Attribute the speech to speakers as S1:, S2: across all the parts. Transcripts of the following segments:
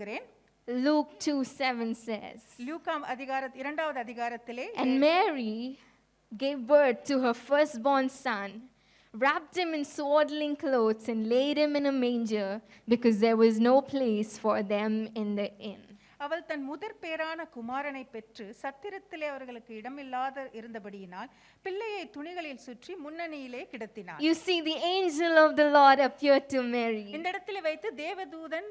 S1: வாசிக்கிறேன்.
S2: Luke 2:7 says,
S1: லூக்கா இரண்டாவது அதிகாரத்திலே,
S2: and Mary gave birth to her firstborn son, wrapped him in swaddling clothes and laid him in a manger because there was no place for them in the inn.
S1: அவள் தன் முதற் பேரான குமாரனை பெற்று சத்திரத்திலே அவர்களுக்கு இடமில்லாத இருந்தபடியினால் பிள்ளையை துணிகளில் சுற்றி முன்னணியிலே கிடத்தினாள்.
S2: You see, the angel of the Lord appeared to Mary.
S1: இந்த இடத்திலே வைத்து தேவதூதன்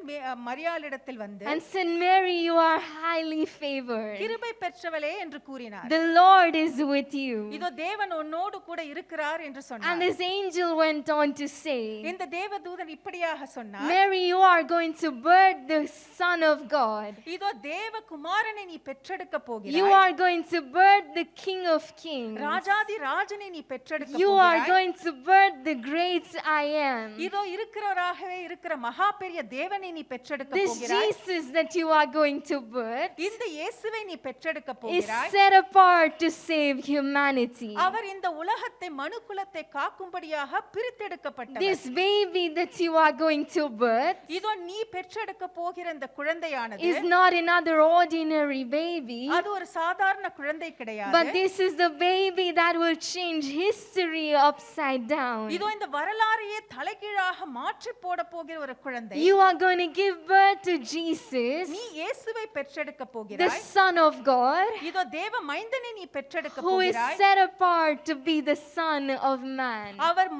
S1: மரியாளிடத்தில் வந்து,
S2: and said, Mary, you are highly favored.
S1: கிருபை பெற்றவளே என்று கூறினார்.
S2: The Lord is with you.
S1: இதோ தேவன் உன்னோடு கூட இருக்கிறார் என்று சொன்னார்.
S2: And this angel went on to say,
S1: இந்த தேவதூதன் இப்படியாக சொன்னார்,
S2: Mary, you are going to birth the Son of God.
S1: இதோ தேவ குமாரனை நீ பெற்றெடுக்க போகிறாய்.
S2: You are going to birth the King of Kings.
S1: ராஜாதி ராஜனை நீ பெற்றெடுக்க
S2: You
S1: போகிறாய்.
S2: are going to birth the great I am.
S1: இதோ இருக்கிறவராகவே இருக்கிற மகா பெரிய தேவனை நீ பெற்றெடுக்க
S2: This
S1: போகிறாய்.
S2: Jesus that you are going to birth
S1: இந்த இயேசுவை நீ பெற்றெடுக்க
S2: is
S1: போகிறாய்.
S2: set apart to save humanity.
S1: அவர் இந்த உலகத்தை மனுக்குலத்தை காக்கும்படியாக பிரித்தெடுக்கப்பட்டவர்.
S2: This baby that you are going to birth
S1: இதோ நீ பெற்றெடுக்க போகிற இந்த குழந்தையானது
S2: is not another ordinary baby,
S1: அது ஒரு சாதாரண குழந்தை கிடையாது.
S2: but this is the baby that will change history upside down.
S1: இதோ இந்த வரலாறையே தலைகீழாக மாற்றி போட போகிற ஒரு குழந்தை.
S2: You are going to give birth to Jesus,
S1: நீ இயேசுவை பெற்றெடுக்க
S2: the
S1: போகிறாய்.
S2: Son of God,
S1: இதோ தேவ மைந்தனை நீ பெற்றெடுக்க
S2: who is
S1: போகிறாய்.
S2: set apart to be the Son of Man.
S1: அவர்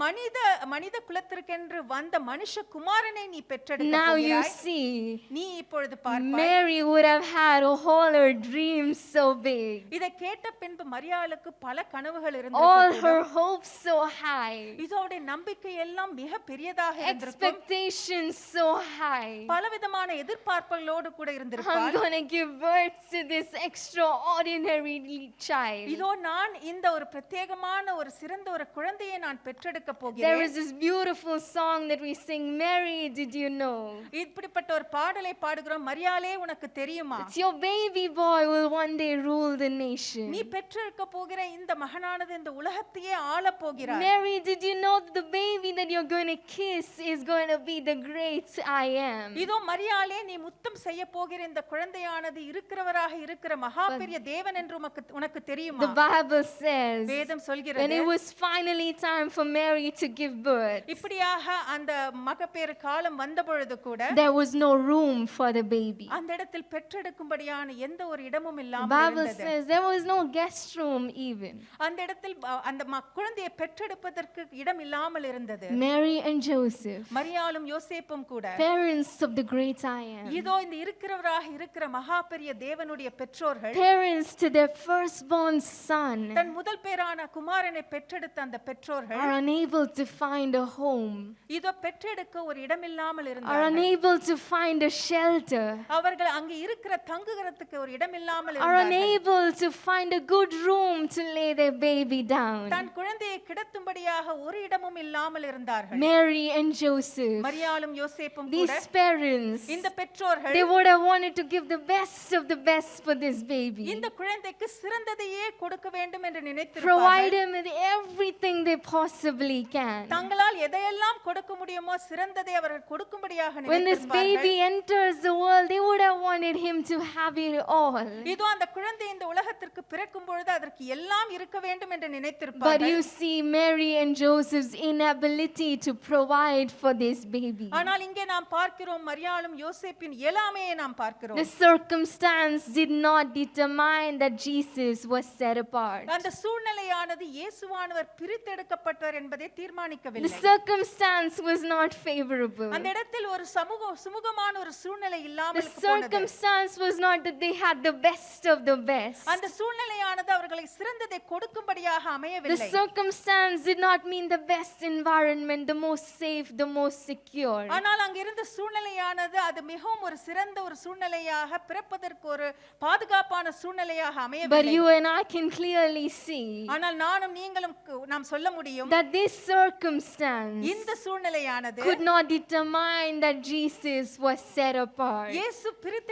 S1: மனித குலத்திற்கென்று வந்த மனுஷ குமாரனை நீ பெற்றெடுக்க
S2: Now you
S1: போகிறாய்.
S2: see,
S1: நீ இப்பொழுது பார்ப்பாய்.
S2: Mary would have had a whole her dream so big,
S1: இதை கேட்ட பின்பு மரியாளுக்கு பல கனவுகள்
S2: all
S1: இருந்திருக்கும்.
S2: her hopes so high,
S1: இதோட நம்பிக்கை எல்லாம் மிக பெரியதாக இருந்திருக்கும்.
S2: expectations so high.
S1: பலவிதமான எதிர்பார்ப்புகளோடு கூட
S2: I'm
S1: இருந்திருப்பாள்.
S2: going to give birth to this extraordinary child.
S1: இதோ நான் இந்த ஒரு பிரத்யேகமான ஒரு சிறந்த ஒரு குழந்தையை நான் பெற்றெடுக்க
S2: There
S1: போகிறேன்.
S2: is this beautiful song that we sing, Mary, did you know?
S1: இப்படிப்பட்ட ஒரு பாடலை பாடுகிறோம். மரியாளே உனக்கு தெரியுமா,
S2: It's your baby boy will one day rule the nation.
S1: நீ பெற்றெடுக்க போகிற இந்த மகனானது இந்த உலகத்தையே ஆள போகிறார்.
S2: Mary, did you know that the baby that you're going to kiss is going to be the great I am?
S1: இதோ மரியாளே நீ முத்தம் செய்ய போகிற இந்த குழந்தையானது இருக்கிறவராக இருக்கிற மகா பெரிய தேவன் என்று உனக்கு தெரியுமா?
S2: The Bible says,
S1: வேதம்
S2: when
S1: சொல்கிறது,
S2: it was finally time for Mary to give birth,
S1: இப்படியாக அந்த மகப்பேறு காலம் வந்த பொழுது கூட
S2: there was no room for the baby.
S1: அந்த இடத்தில் பெற்றெடுக்கும்படியான எந்த ஒரு இடமும்
S2: The
S1: இல்லாமல்
S2: Bible
S1: இருந்தது.
S2: says there was no guest room even.
S1: அந்த இடத்தில் அந்த குழந்தையை பெற்றெடுப்பதற்கு இடம் இல்லாமல் இருந்தது.
S2: Mary and Joseph,
S1: மரியாளும் யோசேப்பும் கூட
S2: parents of the great I am,
S1: இதோ இந்த இருக்கிறவராக இருக்கிற மகா பெரிய தேவனுடைய பெற்றோர்கள்,
S2: parents to their firstborn son,
S1: தன் முதல் பேரான குமாரனை பெற்றெடுத்த அந்த பெற்றோர்கள்
S2: are unable to find a home,
S1: இதோ பெற்றெடுக்க ஒரு இடமில்லாமல்
S2: are
S1: இருந்தார்கள்.
S2: unable to find a shelter,
S1: அவர்கள் அங்கு இருக்கிற தங்குகிறதுக்கு ஒரு இடமில்லாமல்
S2: are
S1: இருந்தார்கள்.
S2: unable to find a good room to lay their baby down.
S1: தன் குழந்தையை கிடத்தும்படியாக ஒரு இடமும் இல்லாமல் இருந்தார்கள்.
S2: Mary and Joseph,
S1: மரியாளும் யோசேப்பும் கூட,
S2: these parents,
S1: இந்த பெற்றோர்கள்
S2: they would have wanted to give the best of the best for this baby,
S1: இந்த குழந்தைக்கு சிறந்ததையே கொடுக்க வேண்டும் என்று
S2: provide
S1: நினைத்திருப்பார்கள்.
S2: him with everything they possibly can.
S1: தங்களால் எதையெல்லாம் கொடுக்க முடியுமோ சிறந்ததை அவர்கள் கொடுக்கும்படியாக
S2: When this
S1: நினைத்திருப்பார்கள்.
S2: baby enters the world, they would have wanted him to have it all.
S1: இதோ அந்த குழந்தை இந்த உலகத்திற்கு பிறக்கும் பொழுது அதற்கு எல்லாம் இருக்க வேண்டும் என்று
S2: But
S1: நினைத்திருப்பார்கள்.
S2: you see Mary and Joseph's inability to provide for this baby.
S1: ஆனால் இங்கே நாம் பார்க்கிறோம் மரியாளும் யோசேப்பின் இயலாமையை நாம் பார்க்கிறோம்.
S2: The circumstance did not determine that Jesus was set apart.
S1: அந்த சூழ்நிலையானது இயேசுவானவர் பிரித்தெடுக்கப்பட்டவர் என்பதை
S2: The
S1: தீர்மானிக்கவில்லை.
S2: circumstance was not favorable.
S1: அந்த இடத்தில் ஒரு சுமூகமான ஒரு சூழ்நிலை
S2: The
S1: இல்லாமல் போனது.
S2: circumstance was not that they had the best of the best.
S1: அந்த சூழ்நிலையானது அவர்களை சிறந்ததை கொடுக்கும்படியாக
S2: The
S1: அமையவில்லை.
S2: circumstance did not mean the best environment, the most safe, the most secure.
S1: ஆனால் அங்க இருந்த சூழ்நிலையானது அது மிகவும் ஒரு சிறந்த ஒரு சூழ்நிலையாக பிறப்பதற்கு ஒரு பாதுகாப்பான சூழ்நிலையாக
S2: But
S1: அமையவில்லை.
S2: you and I can clearly see
S1: ஆனால் நானும் நீங்களும் நாம் சொல்ல முடியும்,
S2: that this circumstance
S1: இந்த சூழ்நிலையானது
S2: could not determine that Jesus was set apart.
S1: இயேசு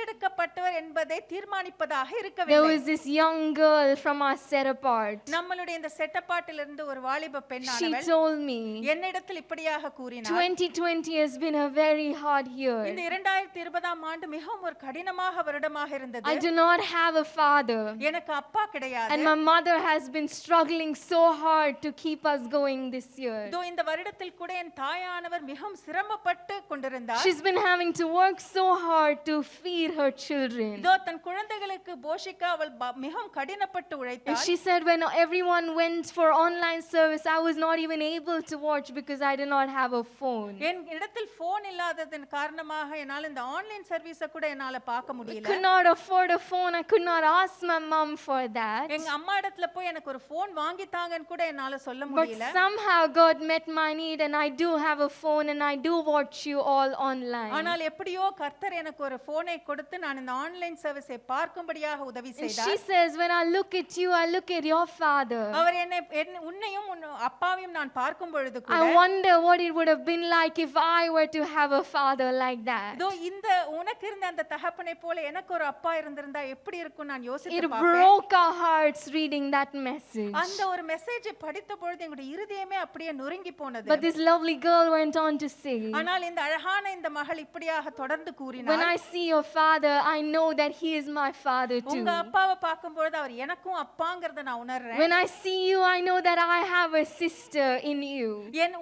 S1: பிரித்தெடுக்கப்பட்டவர் என்பதை தீர்மானிப்பதாக
S2: There
S1: இருக்கவில்லை.
S2: was this young girl from our set apart.
S1: நம்மளுடைய இந்த செட்டப்பாட்டிலிருந்து ஒரு வாலிப
S2: She
S1: பெண்ணானவள்
S2: told me,
S1: என்னிடத்தில் இப்படியாக கூறினார்,
S2: 2020 has been a very hard year.
S1: இந்த 2020ஆம் ஆண்டு மிகவும் ஒரு கடினமாக வருடமாக இருந்தது.
S2: I do not have a father.
S1: எனக்கு அப்பா கிடையாது.
S2: And my mother has been struggling so hard to keep us going this year.
S1: இதோ இந்த வருடத்தில் கூட என் தாயானவர் மிகவும் சிரமப்பட்டு கொண்டிருந்தார்.
S2: She's been having to work so hard to feed her children.
S1: இதோ தன் குழந்தைகளுக்கு போஷிக்க அவள் மிகவும் கடினப்பட்டு
S2: And
S1: உழைத்தாள்.
S2: she said when everyone went for online service, I was not even able to watch because I did not have a phone.
S1: என் இடத்தில் phone இல்லாததன் காரணமாக என்னால் இந்த online சர்வீஸை கூட என்னால பார்க்க
S2: I
S1: முடியல.
S2: could not afford a phone. I could not ask my mom for that.
S1: எங்க அம்மா இடத்துல போய் எனக்கு ஒரு போன் வாங்கி தாங்கன்னு கூட என்னால சொல்ல
S2: But
S1: முடியல.
S2: somehow God met my need and I do have a phone and I do watch you all online.
S1: ஆனால் எப்படியோ கர்த்தர் எனக்கு ஒரு போனை கொடுத்து நான் இந்த ஆன்லைன் சர்வீஸை பார்க்கும்படியாக உதவி
S2: And she
S1: செய்தார்.
S2: says, when I look at you, I look at your father.
S1: அவர் உன்னையும் அப்பாவையும் நான் பார்க்கும் பொழுது கூட
S2: I wonder what it would have been like if I were to have a father like that.
S1: இதோ இந்த உனக்கு இருந்த அந்த தகப்பனை போல எனக்கு ஒரு அப்பா இருந்திருந்தா எப்படி இருக்கும் நான்
S2: It
S1: யோசித்து பார்ப்பேன்.
S2: broke our hearts reading that message.
S1: அந்த ஒரு மெசேஜை படித்த பொழுது எங்களுடைய இருதயமே அப்படியே நொறுங்கி போனது.
S2: But this lovely girl went on to say,
S1: ஆனால் இந்த அழகான இந்த மகள் இப்படியாக தொடர்ந்து
S2: when
S1: கூறினார்,
S2: I see your father, I know that he is my father too.
S1: உங்க அப்பாவை பார்க்கும் பொழுது அவர் எனக்கும் அப்பாங்கறத நான் உணர்றேன்.
S2: When I see you, I know that I have a sister in you.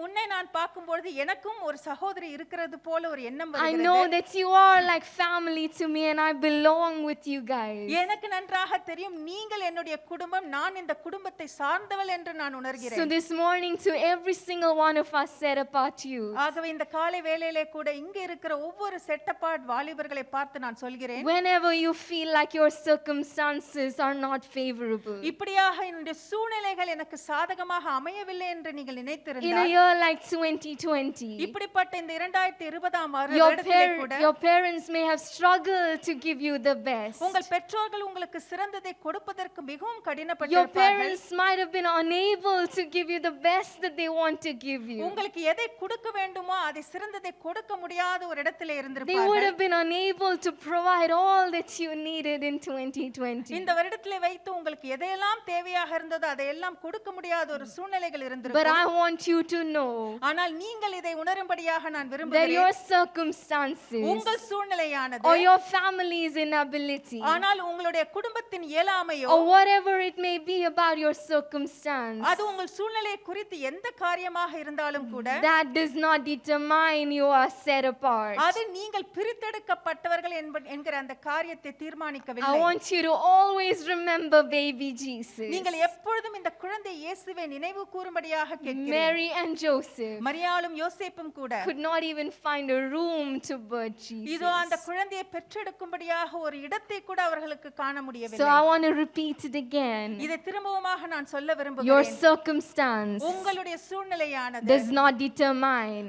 S1: உன்னை நான் பார்க்கும் பொழுது எனக்கும் ஒரு சகோதரி இருக்கிறது போல ஒரு எண்ணம்
S2: I
S1: வருகிறது.
S2: know that you are like family to me and I belong with you guys.
S1: எனக்கு நன்றாக தெரியும் நீங்கள் என்னுடைய குடும்பம், நான் இந்த குடும்பத்தை சார்ந்தவள் என்று நான்
S2: So
S1: உணர்கிறேன்.
S2: this morning to every single one of us set apart youth,
S1: ஆகவே இந்த காலை வேளையிலே கூட இங்க இருக்கிற ஒவ்வொரு செட்டப்பாட் வாலிபர்களை பார்த்து நான் சொல்கிறேன்,
S2: whenever you feel like your circumstances are not favorable,
S1: இப்படியாக என்னுடைய சூழ்நிலைகள் எனக்கு சாதகமாக அமையவில்லை என்று நீங்கள்
S2: in a
S1: நினைத்திருந்தால்,
S2: year like 2020,
S1: இப்படிப்பட்ட இந்த 2020ஆம்
S2: your,
S1: வருடத்திலே கூட
S2: your parents may have struggled to give you the best.
S1: உங்கள் பெற்றோர்கள் உங்களுக்கு சிறந்ததை கொடுப்பதற்கு மிகவும்
S2: Your
S1: கடினப்பட்டிருப்பார்கள்.
S2: parents might have been unable to give you the best that they want to give you.
S1: உங்களுக்கு எதை கொடுக்க வேண்டுமோ அதை சிறந்ததை கொடுக்க முடியாத ஒரு இடத்திலே
S2: They would
S1: இருந்திருப்பார்கள்.
S2: have been unable to provide all that you needed in 2020.
S1: இந்த வருடத்திலே வைத்து உங்களுக்கு எதையெல்லாம் தேவையாக இருந்ததோ அதையெல்லாம் கொடுக்க முடியாத ஒரு சூழ்நிலைகள்
S2: But
S1: இருந்திருக்கும்.
S2: I want you to know
S1: ஆனால் நீங்கள் இதை உணரும்படியாக நான்
S2: that
S1: விரும்புகிறேன்.
S2: your circumstances
S1: உங்கள் சூழ்நிலையானது
S2: or your family's inability
S1: ஆனால் உங்களுடைய குடும்பத்தின் இயலாமையோ
S2: or whatever it may be about your circumstance,
S1: அது உங்கள் சூழ்நிலையை குறித்து எந்த காரியமாக இருந்தாலும் கூட
S2: that does not determine you are set apart.
S1: அது நீங்கள் பிரித்தெடுக்கப்பட்டவர்கள் என்கிற அந்த காரியத்தை
S2: I
S1: தீர்மானிக்கவில்லை.
S2: want you to always remember baby Jesus,
S1: நீங்கள் எப்பொழுதும் இந்த குழந்தை இயேசுவை நினைவு கூறும்படியாக கேட்கிறேன்.
S2: Mary and Joseph
S1: மரியாளும் யோசேப்பும் கூட
S2: could not even find a room to birth Jesus.
S1: இதோ அந்த குழந்தையை பெற்றெடுக்கும்படியாக ஒரு இடத்தை கூட அவர்களுக்கு காண
S2: So
S1: முடியவில்லை.
S2: I want to repeat it again.
S1: இதை திரும்பவுமாக நான் சொல்ல
S2: Your
S1: விரும்புகிறேன்.
S2: circumstance
S1: உங்களுடைய சூழ்நிலையானது
S2: does not determine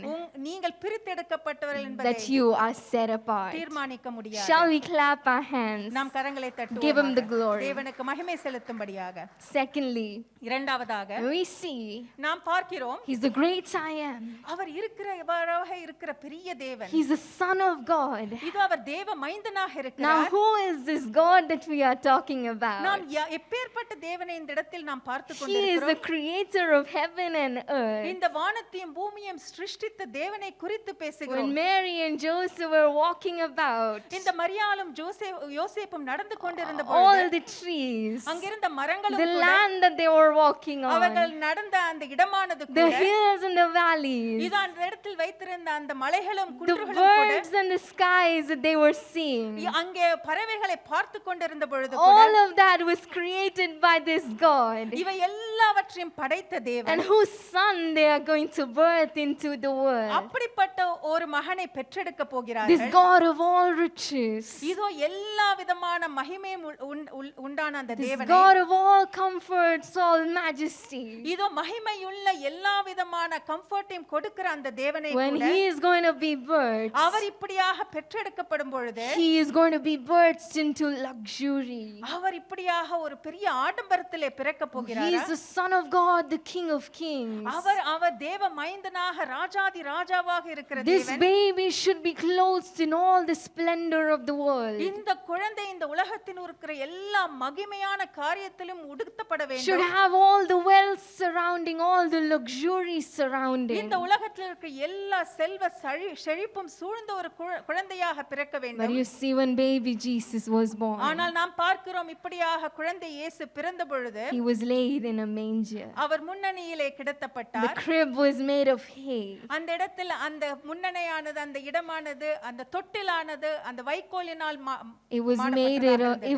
S1: நீங்கள் பிரித்தெடுக்கப்பட்டவர்கள் என்பதை
S2: that you are set apart.
S1: தீர்மானிக்க முடியாது.
S2: Shall we clap our hands?
S1: நாம் கரங்களை
S2: Give him the
S1: தட்டுவோம்.
S2: glory.
S1: தேவனுக்கு மகிமை செலுத்தும்படியாக.
S2: Secondly,
S1: இரண்டாவதாக
S2: we see
S1: நாம் பார்க்கிறோம்
S2: he's the great I am.
S1: அவர் இருக்கிற பெரிய தேவன்.
S2: He's the Son of God.
S1: இதோ அவர் தேவ மைந்தனாக
S2: Now,
S1: இருக்கிறார்.
S2: who is this God that we are talking about?
S1: நாம் எப்பேற்பட்ட தேவனை இந்த இடத்தில் நாம் பார்த்து
S2: He is
S1: கொண்டிருக்கிறோம்.
S2: the creator of heaven and earth.
S1: இந்த வானத்தையும் பூமியையும் சிருஷ்டித்த தேவனை குறித்து
S2: When
S1: பேசுகிறோம்.
S2: Mary and Joseph were walking about,
S1: இந்த மரியாளும் யோசேப்பும் நடந்து கொண்டிருந்த
S2: all
S1: பொழுது
S2: the trees,
S1: அங்கிருந்த மரங்களும்
S2: the
S1: கூட,
S2: land that they were walking
S1: அவர்கள்
S2: on,
S1: நடந்த அந்த இடமானது
S2: the
S1: கூட,
S2: hills and the valleys,
S1: இது அந்த இடத்தில் வைத்திருந்த அந்த மலைகளும்
S2: the
S1: குன்றுகளும் கூட,
S2: birds and the skies that they were seeing,
S1: அங்கே பறவைகளை பார்த்து கொண்டிருந்த பொழுது கூட,
S2: all of that was created by this God,
S1: இவை எல்லாவற்றையும் படைத்த தேவன்.
S2: and whose son they are going to birth into the world.
S1: அப்படிப்பட்ட ஒரு மகனை பெற்றெடுக்க
S2: This
S1: போகிறார்கள்.
S2: God of all riches,
S1: இதோ எல்லா விதமான மகிமையும் உண்டான அந்த
S2: this
S1: தேவனை,
S2: God of all comforts, all majesty,
S1: இதோ மகிமையுள்ள எல்லா விதமான கம்ஃபர்ட்டையும் கொடுக்கிற அந்த தேவனை
S2: when
S1: கூட,
S2: he is going to be birthed,
S1: அவர் இப்படியாக பெற்றெடுக்கப்படும் பொழுது
S2: he is going to be birthed into luxury.
S1: அவர் இப்படியாக ஒரு பெரிய ஆடம்பரத்திலே பிறக்க
S2: He
S1: போகிறார்.
S2: is the Son of God, the King of Kings.
S1: அவர் தேவ மைந்தனாக ராஜாதி ராஜாவாக இருக்கிற
S2: This
S1: தேவன்.
S2: baby should be clothed in all the splendor of the world.
S1: இந்த குழந்தை இந்த உலகத்தில் இருக்கிற எல்லா மகிமையான காரியத்திலும் உடுத்தப்பட
S2: Should
S1: வேண்டும்.
S2: have all the wealth surrounding, all the luxury surrounding.
S1: இந்த உலகத்தில் இருக்கிற எல்லா செல்வ செழிப்பும் சூழ்ந்த ஒரு குழந்தையாக பிறக்க
S2: But
S1: வேண்டும்.
S2: you see, when baby Jesus was born,
S1: ஆனால் நாம் பார்க்கிறோம் இப்படியாக குழந்தை இயேசு பிறந்த பொழுது
S2: he was laid in a manger.
S1: Our முன்னணியிலே
S2: The
S1: கிடத்தப்பட்டார்.
S2: crib was made of hay.
S1: அந்த இடத்தில் அந்த முன்னணையானது, அந்த இடமானது, அந்த தொட்டிலானது அந்த வைக்கோலினால்
S2: It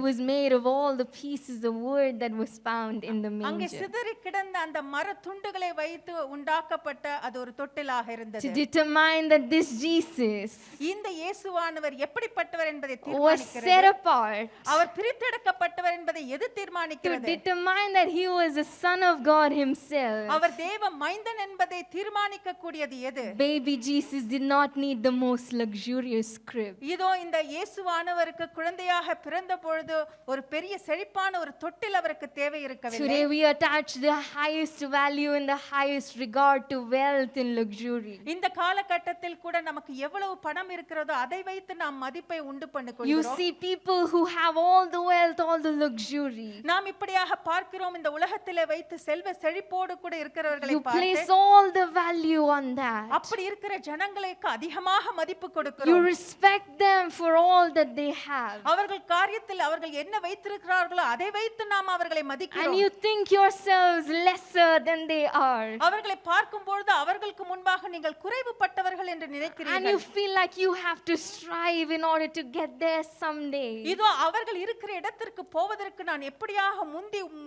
S2: was made of all the pieces of wood that was found in the
S1: அங்கே
S2: manger.
S1: சிதறி கிடந்த அந்த மர துண்டுகளை வைத்து உண்டாக்கப்பட்ட அது ஒரு தொட்டிலாக
S2: To
S1: இருந்தது.
S2: determine that this Jesus
S1: இந்த இயேசுவானவர் எப்படிப்பட்டவர் என்பதை
S2: was
S1: தீர்மானிக்கிறது.
S2: set apart,
S1: அவர் பிரித்தெடுக்கப்பட்டவர் என்பதை எது
S2: to
S1: தீர்மானிக்கிறது?
S2: determine that he was a son of God himself.
S1: அவர் தேவ மைந்தன் என்பதை தீர்மானிக்க கூடியது எது?
S2: Baby Jesus did not need the most luxurious crib.
S1: இதோ இந்த இயேசுவானவருக்கு குழந்தையாக பிறந்த பொழுது ஒரு பெரிய செழிப்பான ஒரு தொட்டில் அவருக்கு தேவை இருக்கவில்லை.
S2: Today we attach the highest value and the highest regard to wealth and luxury.
S1: இந்த காலகட்டத்தில் கூட நமக்கு எவ்வளவு பணம் இருக்கிறதோ அதை வைத்து நாம் மதிப்பை உண்டு
S2: You
S1: பண்ணிக்கொள்கிறோம்.
S2: see people who have all the wealth, all the luxury.
S1: நாம் இப்படியாக பார்க்கிறோம். இந்த உலகத்திலே வைத்து செல்வ செழிப்போடு கூட இருக்கிறவர்களை
S2: You place
S1: பார்த்து
S2: all the value on that.
S1: அப்படி இருக்கிற ஜனங்களுக்கு அதிகமாக மதிப்பு
S2: You
S1: கொடுக்கிறோம்.
S2: respect them for all that they have.
S1: அவர்கள் காரியத்தில் அவர்கள் என்ன வைத்திருக்கிறார்களோ அதை வைத்து நாம் அவர்களை
S2: And
S1: மதிக்கிறோம்.
S2: you think yourselves lesser than they are.
S1: அவர்களை பார்க்கும் பொழுது அவர்களுக்கு முன்பாக நீங்கள் குறைவுபட்டவர்கள் என்று
S2: And you
S1: நினைக்கிறீர்கள்.
S2: feel like you have to strive in order to get there someday.
S1: இதோ அவர்கள் இருக்கிற இடத்திற்கு போவதற்கு நான் எப்படியாக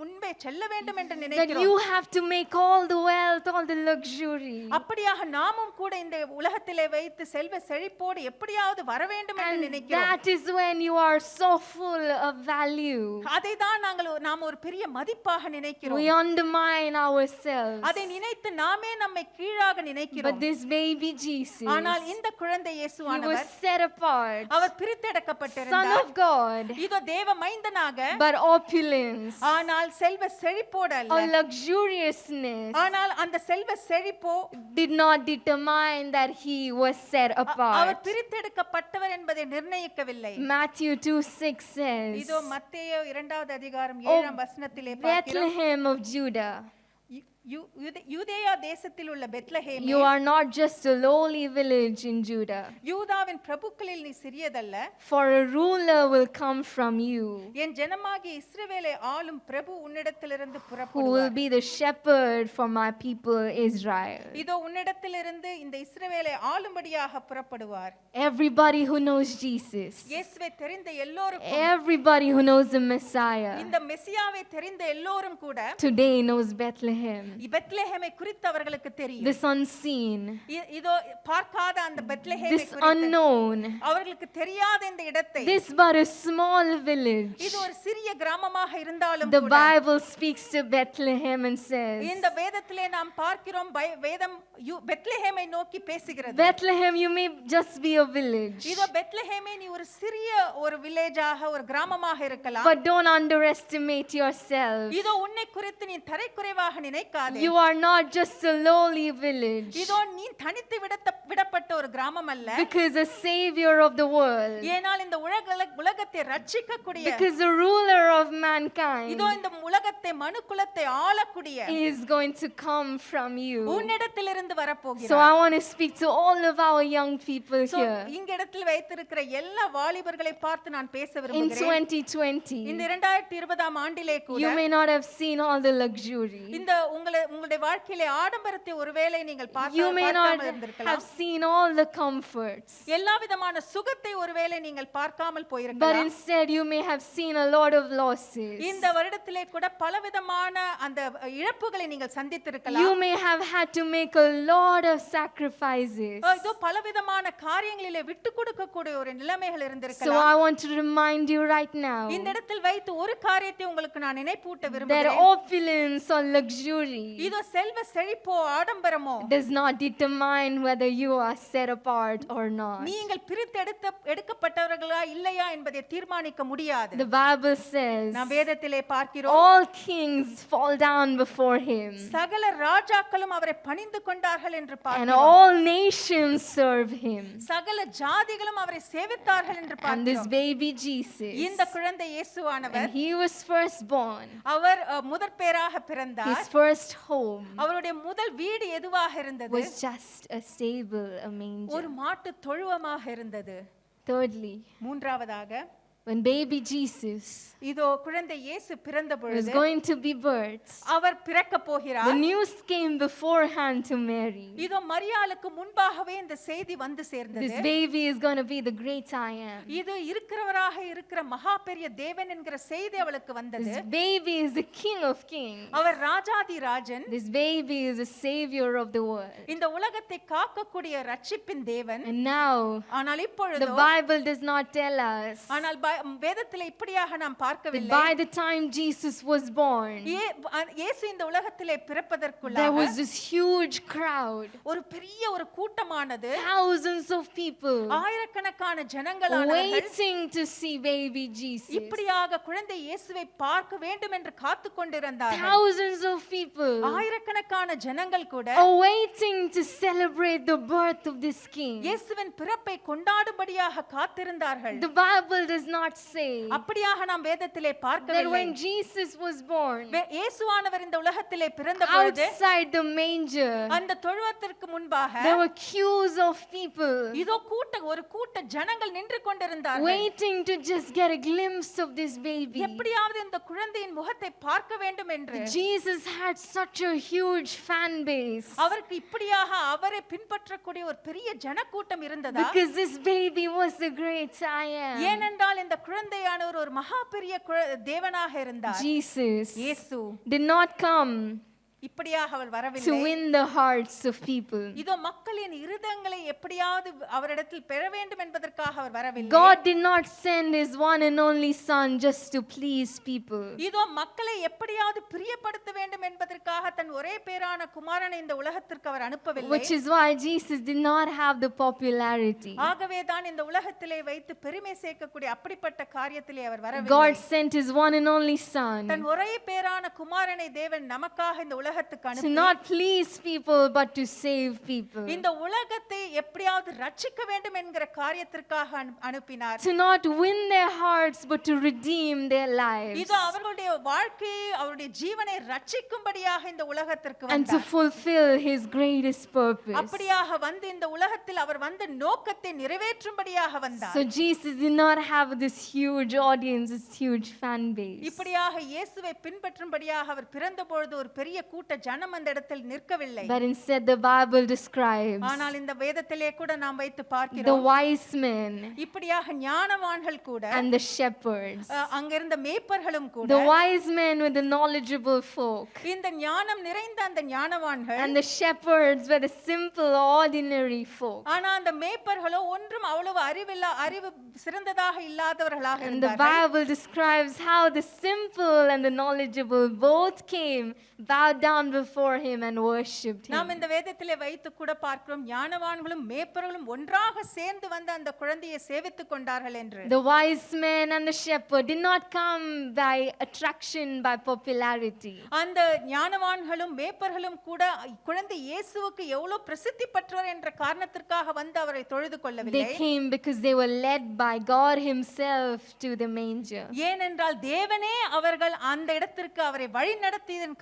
S1: முன்பே செல்ல வேண்டும் என்று
S2: That
S1: நினைக்கிறோம்.
S2: you have to make all the wealth, all the luxury.
S1: அப்படியாக நாமும் கூட இந்த உலகத்திலே வைத்து செல்வ செழிப்போடு எப்படியாவது வர வேண்டும் என்று
S2: And
S1: நினைக்கிறோம்.
S2: that is when you are so full of value.
S1: அதை தான் நாம் ஒரு பெரிய மதிப்பாக நினைக்கிறோம்.
S2: We undermine ourselves.
S1: அதை நினைத்து நாமே நம்மை கீழாக
S2: But
S1: நினைக்கிறோம்.
S2: this baby Jesus,
S1: ஆனால் இந்த குழந்தை
S2: he was
S1: இயேசுவானவர்
S2: set apart,
S1: our
S2: Son
S1: பிரித்தெடுக்கப்பட்டிருந்தார்.
S2: of God,
S1: இதோ தேவ மைந்தனாக,
S2: but opulence
S1: ஆனால் செல்வ செழிப்போடு
S2: or
S1: அல்ல.
S2: luxuriousness
S1: ஆனால் அந்த செல்வ செழிப்போ
S2: did not determine that he was set
S1: our
S2: apart.
S1: பிரித்தெடுக்கப்பட்டவர் என்பதை நிர்ணயிக்கவில்லை.
S2: Matthew 2:6 says,
S1: இதோ மத்தேயு 2வது அதிகாரம்
S2: "O
S1: 7ஆம் வசனத்திலே பார்க்கிறோம்.
S2: Bethlehem of Judah,
S1: யூதேயா தேசத்தில் உள்ள பெத்லஹேமே,
S2: you are not just a lowly village in Judah,
S1: யூதாவின் பிரபுக்களில் நீ சிறியதல்ல.
S2: for a ruler will come from you,
S1: என் ஜனமாகிய இஸ்ரவேலை ஆளும் பிரபு உன்னிடத்திலிருந்து
S2: who will
S1: புறப்படுவார்.
S2: be the shepherd for my people Israel."
S1: இதோ உன்னிடத்திலிருந்து இந்த இஸ்ரவேலை ஆளும்படியாக புறப்படுவார்.
S2: Everybody who knows Jesus,
S1: இயேசுவை தெரிந்த எல்லோருக்கும்,
S2: everybody who knows the Messiah,
S1: இந்த மெசியாவை தெரிந்த எல்லோரும் கூட
S2: today knows Bethlehem,
S1: பெத்லெஹேமை குறித்து அவர்களுக்கு தெரியும்.
S2: this unseen,
S1: இதோ பார்க்காத அந்த பெத்லெஹேமை
S2: this
S1: குறித்து
S2: unknown,
S1: அவர்களுக்கு தெரியாத இந்த இடத்தை,
S2: this but a small village.
S1: இது ஒரு சிறிய கிராமமாக இருந்தாலும்
S2: The
S1: கூட
S2: Bible speaks to Bethlehem and says,
S1: இந்த வேதத்திலே நாம் பார்க்கிறோம், வேதம் பெத்லெஹேமை நோக்கி பேசுகிறது.
S2: Bethlehem, you may just be a village,
S1: இதோ பெத்லெஹேமே நீ ஒரு சிறிய ஒரு வில்லேஜாக, ஒரு கிராமமாக இருக்கலாம்.
S2: but don't underestimate yourself.
S1: இதோ உன்னை குறித்து நீ தரைக்குறைவாக நினைக்காதே.
S2: You are not just a lowly village,
S1: இதோ நீ தனித்து விடப்பட்ட ஒரு கிராமம் அல்ல.
S2: because the Savior of the world,
S1: ஏனால் இந்த உலகத்தை ரட்சிக்கக்கூடிய,
S2: because the ruler of mankind
S1: இதோ இந்த உலகத்தை மனுக்குலத்தை ஆளக்கூடிய
S2: is going to come from you.
S1: உன்னிடத்திலிருந்து
S2: So
S1: வரப்போகிறார்.
S2: I want to speak to all of our young people
S1: So,
S2: here
S1: இங்க இடத்தில் வைத்திருக்கிற எல்லா வாலிபர்களை பார்த்து நான் பேச
S2: in
S1: விரும்புகிறேன்.
S2: 2020.
S1: இந்த 2020ஆம் ஆண்டிலே கூட
S2: You may not have seen all the luxury.
S1: இந்த உங்களுடைய வாழ்க்கையிலே ஆடம்பரத்தை ஒருவேளை நீங்கள்
S2: You may not
S1: பார்க்காமல்
S2: have
S1: இருந்திருக்கலாம்.
S2: seen all the comforts.
S1: எல்லா விதமான சுகத்தை ஒருவேளை நீங்கள் பார்க்காமல்
S2: But
S1: போயிருக்கலாம்.
S2: instead, you may have seen a lot of losses.
S1: இந்த வருடத்திலே கூட பலவிதமான அந்த இழப்புகளை நீங்கள்
S2: You
S1: சந்தித்திருக்கலாம்.
S2: may have had to make a lot of sacrifices.
S1: இதோ பலவிதமான காரியங்களிலே விட்டு கொடுக்கக்கூடிய ஒரு நிலைமைகள்
S2: So
S1: இருந்திருக்கலாம்.
S2: I want to remind you right now
S1: இந்த இடத்தில் வைத்து ஒரு காரியத்தை உங்களுக்கு நான் நினைப்பூட்ட
S2: that
S1: விரும்புகிறேன்.
S2: opulence or luxury
S1: இதோ செல்வ செழிப்போ ஆடம்பரமோ
S2: does not determine whether you are set apart or not.
S1: நீங்கள் பிரித்து எடுக்கப்பட்டவர்களா இல்லையா என்பதை தீர்மானிக்க முடியாது.
S2: The Bible says,
S1: நாம் வேதம் வேதத்திலே பார்க்கிறோம்
S2: all kings fall down before him,
S1: சகல ராஜாக்களும் அவரை பணிந்து கொண்டார்கள் என்று
S2: and
S1: பார்க்கிறோம்
S2: all nations serve him.
S1: சகல ஜாதிகளும் அவரை சேவித்தார்கள் என்று
S2: And this
S1: பார்க்கிறோம்
S2: baby Jesus,
S1: இந்த குழந்தை இயேசுவானவர்
S2: and he was firstborn,
S1: அவர் முதற் பேராக பிறந்தார்
S2: his first home
S1: அவருடைய முதல் வீடு எதுவாக இருந்தது
S2: was just a stable, a manger.
S1: ஒரு மாட்டு தொழுவமாக இருந்தது
S2: Thirdly,
S1: மூன்றாவதாக
S2: when baby Jesus
S1: இதோ குழந்தை இயேசு பிறந்த
S2: was
S1: பொழுது
S2: going to be birthed,
S1: அவர் பிறக்க
S2: the
S1: போகிறார்
S2: news came beforehand to Mary.
S1: இதோ மரியாளுக்கு முன்பாகவே இந்த செய்தி வந்து
S2: This
S1: சேர்ந்தது
S2: baby is going to be the great I am.
S1: இது இருக்கிறவராக இருக்கிற மகா பெரிய தேவன் என்கிற செய்தி அவளுக்கு வந்தது
S2: This baby is the King of Kings.
S1: Our Rajathi Rajan
S2: This baby is the Savior of the world.
S1: இந்த உலகத்தை காக்கக்கூடிய ரட்சிப்பின் தேவன்
S2: And now,
S1: ஆனால்
S2: the
S1: இப்பொழுது
S2: Bible does not tell us
S1: ஆனால் வேதத்தில் இப்படியாக நாம்
S2: that
S1: பார்க்கவில்லை
S2: by the time Jesus was born,
S1: இயேசு இந்த உலகத்திலே
S2: there
S1: பிறப்பதற்குள்ளாக
S2: was this huge crowd,
S1: ஒரு பெரிய ஒரு கூட்டமானது
S2: thousands of people
S1: ஆயிரக்கணக்கான ஜனங்களானவர்கள்
S2: waiting to see baby Jesus.
S1: இப்படியாக குழந்தை இயேசுவை பார்க்க வேண்டும் என்று காத்து கொண்டிருந்தார்கள்
S2: Thousands of people
S1: ஆயிரக்கணக்கான ஜனங்கள் கூட
S2: are waiting to celebrate the birth of this king.
S1: இயேசுவின் பிறப்பை கொண்டாடும்படியாக காத்திருந்தார்கள்
S2: The Bible does not say
S1: அப்படியாக நாம் வேதத்திலே
S2: that
S1: பார்க்கவில்லை
S2: when Jesus was born,
S1: இயேசுவானவர் இந்த உலகத்திலே பிறந்த பொழுது
S2: outside the manger,
S1: அந்த தொழுவத்திற்கு முன்பாக
S2: there were queues of people
S1: இதோ ஒரு கூட்ட ஜனங்கள் நின்று கொண்டிருந்தார்கள்
S2: waiting to just get a glimpse of this baby.
S1: எப்படியாவது இந்த குழந்தையின் முகத்தை பார்க்க வேண்டும் என்று
S2: Jesus had such a huge fan base
S1: அவருக்கு இப்படியாக அவரை பின்பற்றக்கூடிய ஒரு பெரிய ஜனக்கூட்டம் இருந்ததா
S2: because this baby was the great I am.
S1: ஏனென்றால் இந்த குழந்தையானவர் ஒரு மகா பெரிய தேவனாக இருந்தார்
S2: Jesus
S1: இயேசு
S2: did not come
S1: இப்படியாக அவர்
S2: to
S1: வரவில்லை
S2: win the hearts of people.
S1: இதோ மக்களின் இருதயங்களை எப்படியாவது அவரிடத்தில் பெற வேண்டும் என்பதற்காக அவர் வரவில்லை
S2: God did not send his one and only son just to please people.
S1: இதோ மக்களை எப்படியாவது பிரியப்படுத்த வேண்டும் என்பதற்காக தன் ஒரே பேரான குமாரனை இந்த உலகத்திற்கு அவர் அனுப்பவில்லை
S2: Which is why Jesus did not have the popularity.
S1: ஆகவே தான் இந்த உலகத்திலே வைத்து பெருமை சேர்க்கக்கூடிய அப்படிப்பட்ட காரியத்திலே அவர் வரவில்லை
S2: God sent his one and only son
S1: தன் ஒரே பேரான குமாரனை தேவன் நமக்காக இந்த உலகத்துக்கு
S2: to
S1: அனுப்பி
S2: not please people but to save people.
S1: இந்த உலகத்தை எப்படியாவது ரட்சிக்க வேண்டும் என்கிற காரியத்திற்காக அனுப்பினார்
S2: To not win their hearts but to redeem their lives.
S1: இதோ அவர்களுடைய வாழ்க்கையை அவருடைய ஜீவனை ரட்சிக்கும்படியாக இந்த உலகத்திற்கு
S2: And to
S1: வந்தார்
S2: fulfill his greatest purpose.
S1: அப்படியாக வந்து இந்த உலகத்தில் அவர் வந்த நோக்கத்தை நிறைவேற்றும்படியாக வந்தார்
S2: So Jesus did not have this huge audience, this huge fan base.
S1: இப்படியாக இயேசுவை பின்பற்றும்படியாக அவர் பிறந்த பொழுது ஒரு பெரிய கூட்ட ஜனம் அந்த இடத்தில் நிற்கவில்லை
S2: But instead the Bible describes
S1: ஆனால் இந்த வேதத்திலே கூட நாம் வைத்து
S2: the
S1: பார்க்கிறோம்
S2: wise men
S1: இப்படியாக ஞானவான்கள் கூட
S2: and the shepherds.
S1: அங்கிருந்த மேய்ப்பர்களும் கூட
S2: The wise men were the knowledgeable folk,
S1: இந்த ஞானம் நிறைந்த அந்த ஞானவான்கள்
S2: and the shepherds were the simple, ordinary folk.
S1: ஆனா அந்த மேய்ப்பர்களோ ஒன்றும் அவ்வளவு அறிவு சிறந்ததாக இல்லாதவர்களாக
S2: And the
S1: இருந்தார்கள்
S2: Bible describes how the simple and the knowledgeable both came, bowed down before him and worshipped
S1: நாம்
S2: him.
S1: இந்த வேதத்திலே வைத்து கூட பார்க்கிறோம் ஞானவான்களும் மேய்ப்பர்களும் ஒன்றாக சேர்ந்து வந்து அந்த குழந்தையை சேவித்துக் கொண்டார்கள் என்று
S2: The wise men and the shepherd did not come by attraction, by popularity.
S1: அந்த ஞானவான்களும் மேய்ப்பர்களும் கூட குழந்தை இயேசுவுக்கு எவ்வளவு பிரசித்தி பெற்றவர் என்ற காரணத்திற்காக வந்து அவரை தொழுது கொள்ளவில்லை
S2: They came because they were led by God himself to the manger.
S1: ஏனென்றால் தேவனே அவர்கள் அந்த இடத்திற்கு அவரை வழி நடத்தியதன்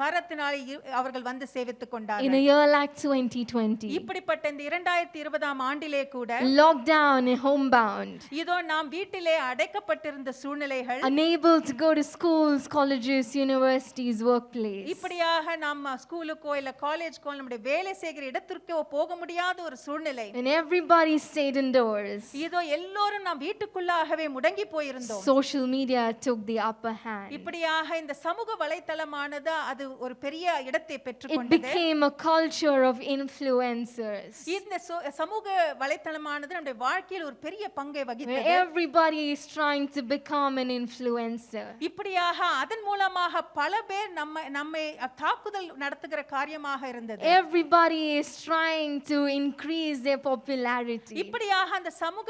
S1: காரணத்தினாலே அவர்கள் வந்து சேவித்துக்
S2: In
S1: கொண்டார்கள்
S2: a year like 2020,
S1: இப்படிப்பட்ட இந்த 2020 ஆண்டிலே கூட
S2: locked down and homebound,
S1: இதோ நாம் வீட்டிலே அடைக்கப்பட்டிருந்த சூழ்நிலைகள்
S2: unable to go to schools, colleges, universities, workplace.
S1: இப்படியாக நம்ம ஸ்கூலுக்கோ இல்ல காலேஜ்க்கோ நம்முடைய வேலை செய்கிற இடத்திற்கோ போக முடியாத ஒரு சூழ்நிலை
S2: And everybody stayed indoors.
S1: இதோ எல்லோரும் நாம் வீட்டுக்குள்ளாகவே முடங்கி போயிருந்தோம்
S2: Social media took the upper hand.
S1: இப்படியாக இந்த சமூக வலைத்தளமானது அது அது ஒரு பெரிய இடத்தை
S2: It
S1: பெற்றுக்கொண்டது.
S2: became a culture of influencers.
S1: இந்த சமூக வலைத்தளமானது நம்முடைய வாழ்க்கையில் ஒரு பெரிய பங்கை
S2: Where
S1: வகித்தது.
S2: everybody is trying to become an influencer.
S1: இப்படியாக அதன் மூலமாக பல பேர் நம்மை தாக்குதல் நடத்துகிற காரியமாக இருந்தது.
S2: Everybody is trying to increase their popularity.
S1: இப்படியாக அந்த சமூக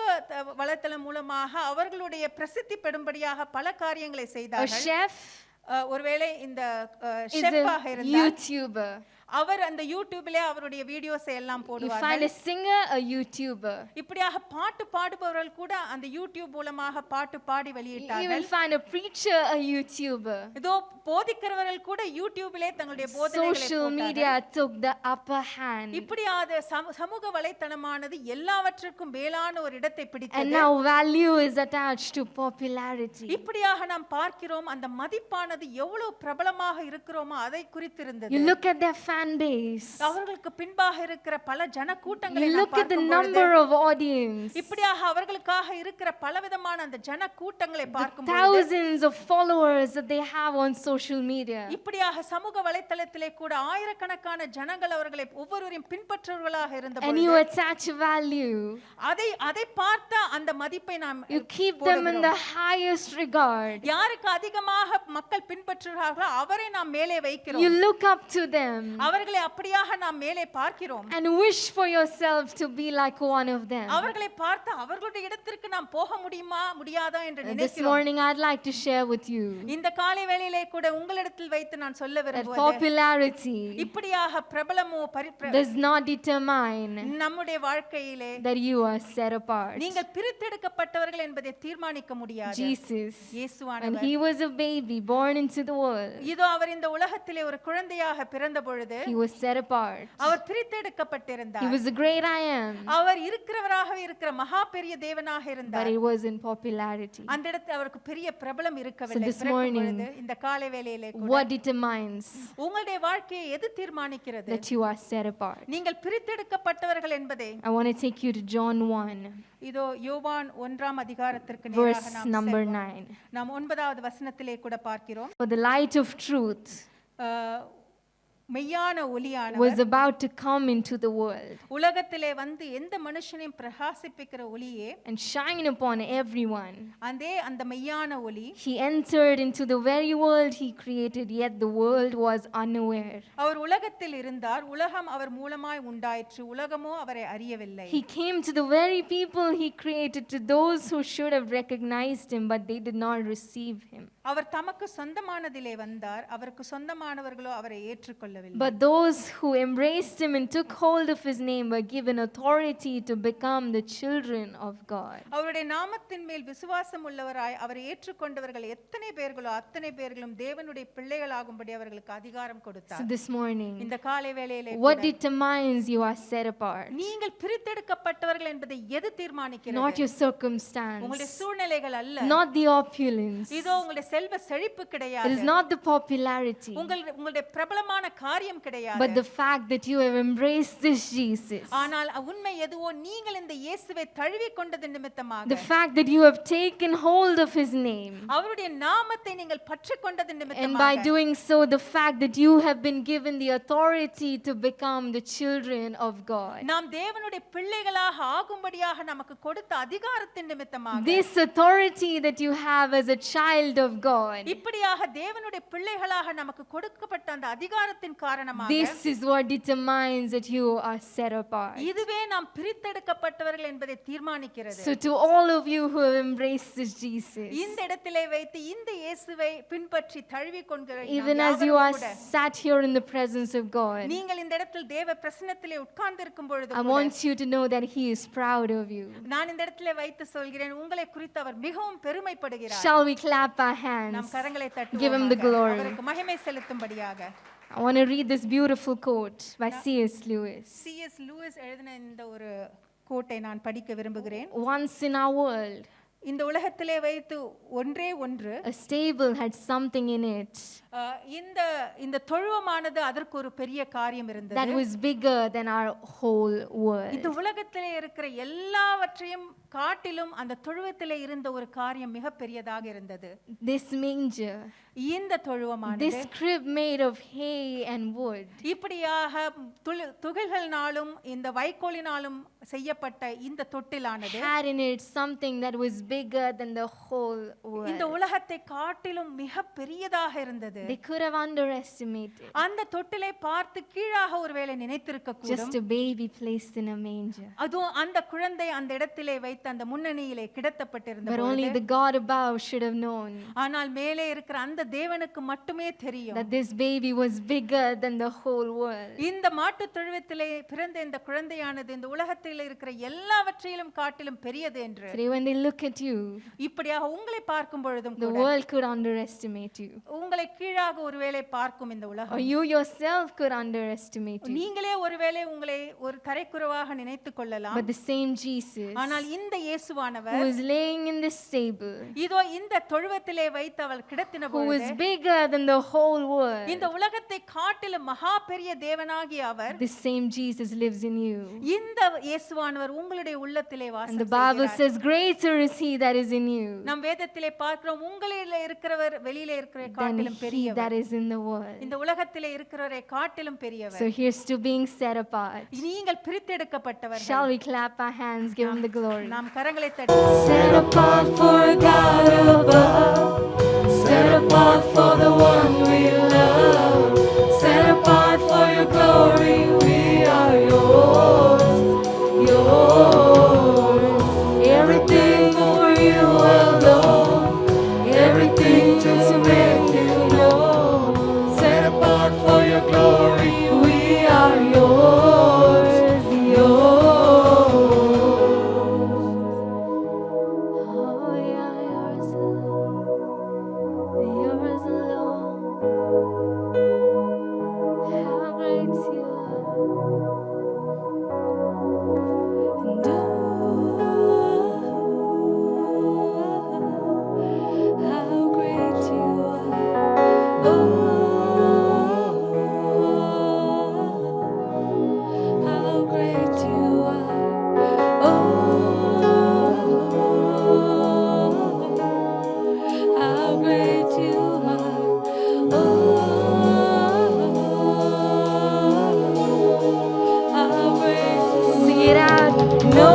S1: வலைத்தளம் மூலமாக அவர்களுடைய பிரசித்தி பெறும்படியாக பல காரியங்களை
S2: A
S1: செய்தார்கள்.
S2: chef
S1: ஒருவேளை இந்த
S2: is
S1: ஷெஃபாக
S2: a
S1: இருந்தார்.
S2: YouTuber.
S1: அவர் அந்த யூடியூபிலே அவருடைய வீடியோஸை எல்லாம்
S2: You
S1: போடுவார்கள்.
S2: find a singer, a YouTuber.
S1: இப்படியாக பாட்டு பாடுபவர்கள் கூட அந்த யூடியூப் மூலமாக பாட்டு பாடி
S2: You
S1: வெளியிட்டார்கள்.
S2: even find a preacher, a YouTuber.
S1: இதோ போதிக்கிறவர்கள் கூட யூடியூபிலே தங்களுடைய போதனைகளை
S2: Social
S1: போட்டார்கள்.
S2: media took the upper hand.
S1: இப்படியாக சமூக வலைத்தளமானது எல்லாவற்றிற்கும் மேலான ஒரு இடத்தை
S2: And
S1: பிடித்தது.
S2: now value is attached to popularity.
S1: இப்படியாக நாம் பார்க்கிறோம் அந்த மதிப்பானது எவ்வளவு பிரபலமாக இருக்கிறோமோ அதை குறித்திருந்தது.
S2: You look at their fan base.
S1: அவர்களுக்கு பின்பாக இருக்கிற பல ஜன கூட்டங்களை
S2: You
S1: நாம்
S2: look at the
S1: பார்க்கும் பொழுது,
S2: number of audience.
S1: இப்படியாக அவர்களுக்காக இருக்கிற பலவிதமான அந்த ஜன கூட்டங்களை பார்க்கும் பொழுது,
S2: Thousands of followers that they have on social media.
S1: இப்படியாக சமூக வலைத்தளத்திலே கூட ஆயிரக்கணக்கான ஜனங்கள் அவர்களை ஒவ்வொருவரையும் பின்பற்றுவர்களாக இருந்த
S2: And you
S1: பொழுது
S2: attach value.
S1: அதை பார்த்த அந்த மதிப்பை நாம்
S2: You keep them in the highest regard.
S1: யாருக்கு அதிகமாக மக்கள் பின்பற்றுகிறார்களோ அவரை நாம் மேலே வைக்கிறோம்.
S2: You look up to them
S1: அவர்களை அப்படியாக நாம் மேலே பார்க்கிறோம்.
S2: and wish for yourself to be like one of them.
S1: அவர்களை பார்த்து அவர்களுடைய இடத்திற்கு நாம் போக முடியுமா முடியாதா என்று
S2: This
S1: நினைக்கிறோம்.
S2: morning I'd like to share with you
S1: இந்த காலை வேளையிலே கூட உங்களிடத்தில் வைத்து நான் சொல்ல
S2: that
S1: விரும்புவது
S2: popularity
S1: இப்படியாக பிரபலமோ
S2: does not determine
S1: நம்முடைய வாழ்க்கையிலே
S2: that you are set apart.
S1: நீங்கள் பிரித்தெடுக்கப்பட்டவர்கள் என்பதை தீர்மானிக்க முடியாது.
S2: Jesus, when
S1: இயேசுவானவர்
S2: he was a baby born into the world,
S1: இதோ அவர் இந்த உலகத்திலே ஒரு குழந்தையாக பிறந்த பொழுது
S2: he was set apart.
S1: Our
S2: He
S1: பிரித்தெடுக்கப்பட்டிருந்தார்.
S2: was the great I am,
S1: அவர் இருக்கிறவராகவே இருக்கிற மகா பெரிய தேவனாக
S2: but
S1: இருந்தார்.
S2: it was in popularity.
S1: அந்த இடத்தில் அவருக்கு பெரிய பிரபலம் இருக்கவில்லை.
S2: So this
S1: பிறக்கும்
S2: morning,
S1: பொழுது, இந்த காலை வேளையிலே கூட
S2: What determines
S1: உங்களுடைய வாழ்க்கையை எது தீர்மானிக்கிறது?
S2: that you are set apart?
S1: நீங்கள் பிரித்தெடுக்கப்பட்டவர்கள் என்பதை
S2: I want to take you to John 1,
S1: இதோ யோவான் 1ஆம் அதிகாரத்திற்கு
S2: verse
S1: நேராக நாம்
S2: number
S1: செல்வோம்.
S2: 9.
S1: நாம் 9வது வசனத்திலே கூட பார்க்கிறோம்.
S2: For the light of truth
S1: அஹ், மெய்யான
S2: was
S1: ஒளியானவர்
S2: about to come into the world
S1: உலகத்திலே வந்து எந்த மனுஷனையும் பிரகாசிப்பிக்கிற ஒளியே
S2: and shine upon everyone.
S1: அந்த மெய்யான ஒளி
S2: He entered into the very world he created, yet the world was unaware.
S1: அவர் உலகத்தில் இருந்தார், உலகம் அவர் மூலமாய் உண்டாயிற்று, உலகமோ அவரை அறியவில்லை.
S2: He came to the very people he created, to those who should have recognized him, but they did not receive him.
S1: அவர் தமக்கு சொந்தமானதிலே வந்தார், அவருக்கு சொந்தமானவர்களோ அவரை ஏற்றுக்கொள்ளவில்லை.
S2: But those who embraced him and took hold of his name were given authority to become the children of God.
S1: அவருடைய நாமத்தின் மேல் விசுவாசம் உள்ளவராய் அவரை ஏற்றுக்கொண்டவர்கள் எத்தனை பேர்களோ அத்தனை பேர்களும் தேவனுடைய பிள்ளைகளாகும்படி அவர்களுக்கு அதிகாரம்
S2: So
S1: கொடுத்தார்.
S2: this morning,
S1: இந்த காலை வேளையிலே
S2: what
S1: கூட
S2: determines you are set apart?
S1: நீங்கள் பிரித்தெடுக்கப்பட்டவர்கள் என்பதை எது
S2: Not
S1: தீர்மானிக்கிறது?
S2: your circumstance,
S1: உங்களுடைய சூழ்நிலைகள் அல்ல,
S2: not the opulence,
S1: இதோ உங்களுடைய செல்வ செழிப்பு
S2: it
S1: கிடையாது,
S2: is not the popularity,
S1: உங்களுடைய பிரபலமான காரியம் கிடையாது.
S2: but the fact that you have embraced this Jesus.
S1: ஆனால் உண்மை எதுவோ நீங்கள் இந்த இயேசுவை தழுவி கொண்டது நிமித்தமாக,
S2: The fact that you have taken hold of his name.
S1: அவருடைய நாமத்தை நீங்கள் பற்றிக் கொண்டது
S2: And by
S1: நிமித்தமாக,
S2: doing so, the fact that you have been given the authority to become the children of God.
S1: நாம் தேவனுடைய பிள்ளைகளாக ஆகும்படியாக நமக்கு கொடுத்த அதிகாரத்தின் நிமித்தமாக,
S2: This authority that you have as a child of God,
S1: இப்படியாக தேவனுடைய பிள்ளைகளாக நமக்கு கொடுக்கப்பட்ட அந்த அதிகாரத்தின் காரணமாக,
S2: this is what determines that you are set apart.
S1: இதுவே நாம் பிரித்தெடுக்கப்பட்டவர்கள் என்பதை தீர்மானிக்கிறது.
S2: So to all of you who have embraced this Jesus,
S1: இந்த இடத்திலே வைத்து இந்த இயேசுவை பின்பற்றி தழுவி கொள்கிற
S2: even
S1: நாம்
S2: as you are
S1: யாவரும் கூட,
S2: sat here in the presence of God,
S1: நீங்கள் இந்த இடத்தில் தேவ பிரசன்னத்திலே உட்கார்ந்து இருக்கும் பொழுது
S2: I
S1: கூட,
S2: want you to know that he is proud of you.
S1: நான் இந்த இடத்திலே வைத்து சொல்கிறேன், உங்களை குறித்து அவர் மிகவும் பெருமைப்படுகிறார்.
S2: Shall we clap our
S1: நாம்
S2: hands?
S1: கரங்களை
S2: Give him the
S1: தட்டுவோமாக,
S2: glory.
S1: அவருக்கு மகிமை செலுத்தும்படியாக.
S2: I want to read this beautiful quote by C.S. Lewis.
S1: C.S. Lewis எழுதின இந்த ஒரு கோட்டை நான் படிக்க விரும்புகிறேன்.
S2: Once in our world,
S1: இந்த உலகத்திலே வைத்து ஒன்றே ஒன்று,
S2: a stable had something in it
S1: இந்த தொழுவமானது அதற்கு ஒரு பெரிய காரியம்
S2: that
S1: இருந்தது.
S2: was bigger than our whole
S1: இந்த
S2: world.
S1: உலகத்திலே இருக்கிற எல்லாவற்றையும் காட்டிலும் அந்த தொழுவத்திலே இருந்த ஒரு காரியம் மிக பெரியதாக இருந்தது.
S2: This manger,
S1: இந்த தொழுவமானது
S2: this crib made of hay and wood,
S1: இப்படியாக துகில்களினாலும் இந்த வைக்கோலினாலும் செய்யப்பட்ட இந்த தொட்டிலானது
S2: had in it something that was bigger than the whole
S1: இந்த
S2: world.
S1: உலகத்தை காட்டிலும் மிக பெரியதாக இருந்தது.
S2: They could have underestimated
S1: அந்த தொட்டிலை பார்த்து கீழாக ஒருவேளை நினைத்திருக்க கூடும்.
S2: just a baby placed in a manger.
S1: அதுவும் அந்த குழந்தை அந்த இடத்திலே வைத்து அந்த முன்னணியிலே கிடத்தப்பட்டிருந்த
S2: But only the God above should have known
S1: ஆனால் மேலே இருக்கிற அந்த தேவனுக்கு மட்டுமே தெரியும்
S2: that this baby was bigger than the whole world.
S1: இந்த மாட்டு தொழுவத்திலே பிறந்த இந்த குழந்தையானது இந்த உலகத்தில் இருக்கிற எல்லாவற்றையிலும் காட்டிலும் பெரியது என்று.
S2: Today when they look at you,
S1: இப்படியாக உங்களை பார்க்கும் பொழுதும்
S2: the
S1: கூட
S2: world could underestimate you,
S1: உங்களை கீழாக ஒருவேளை பார்க்கும் இந்த
S2: or
S1: உலகம்.
S2: you yourself could underestimate you.
S1: நீங்களே ஒருவேளை உங்களை ஒரு தரைக்குறவாக நினைத்துக் கொள்ளலாம்.
S2: But the same Jesus
S1: ஆனால் இந்த
S2: who
S1: இயேசுவானவர்
S2: was laying in this stable,
S1: இதோ இந்த தொழுவத்திலே வைத்து அவள் கிடத்தின
S2: who was
S1: பொழுது
S2: bigger than the whole world,
S1: இந்த உலகத்தை காட்டிலும் மகா பெரிய தேவனாகிய அவர்
S2: this same Jesus lives in you.
S1: இந்த இயேசுவானவர் உங்களுடைய உள்ளத்திலே
S2: And
S1: வாசம்
S2: the Bible
S1: செய்கிறார்.
S2: says, greater is he that is in you
S1: நம் வேதத்திலே பார்க்கிறோம் உங்களிலே இருக்கிறவர் வெளியிலே இருக்கிற
S2: than
S1: காட்டிலும்
S2: he
S1: பெரியவர்.
S2: that is in the world.
S1: இந்த உலகத்திலே இருக்கிறவரை காட்டிலும் பெரியவர்.
S2: So here's to being set apart.
S1: நீங்கள் பிரித்தெடுக்கப்பட்டவர்கள்.
S2: Shall we clap our hands, give him the glory?
S1: நாம் கரங்களை தட்டி
S2: Set apart for God above, set apart for the one we love, set apart for your glory, we are yours, yours. Everything for you alone, everything to make you known. Set apart for your glory, we are yours, yours. Oh yeah, yours alone, yours alone. How great you are, and how great you are. How great you are. How great you are. How great. Sing it out. No.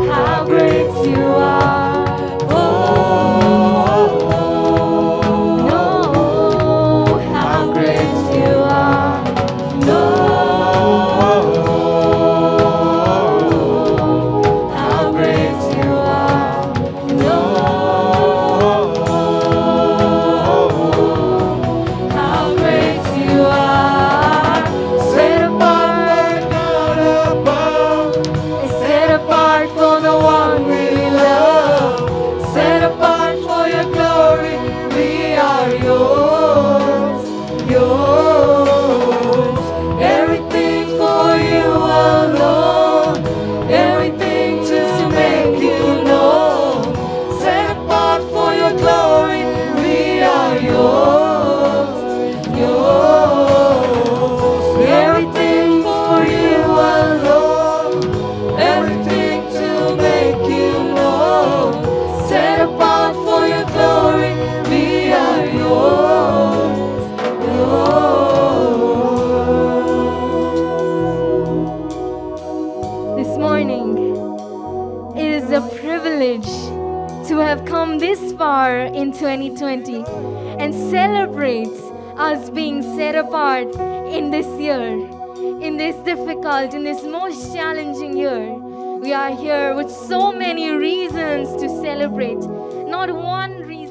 S2: How great you are. No. How great you are. No. How great you are. No. How great you are. Set apart, set apart for the one we love. Set apart for your glory, we are yours, yours. Everything for you alone, everything just to make you known. Set apart for your glory, we are yours, yours. Everything for you alone, everything to make you known. Set apart for your glory, we are yours, yours. This morning, it is a privilege to have come this far in 2020 and celebrate us being set apart in this year, in this difficult, in this most challenging year. We are here with so many reasons to celebrate. Not one reason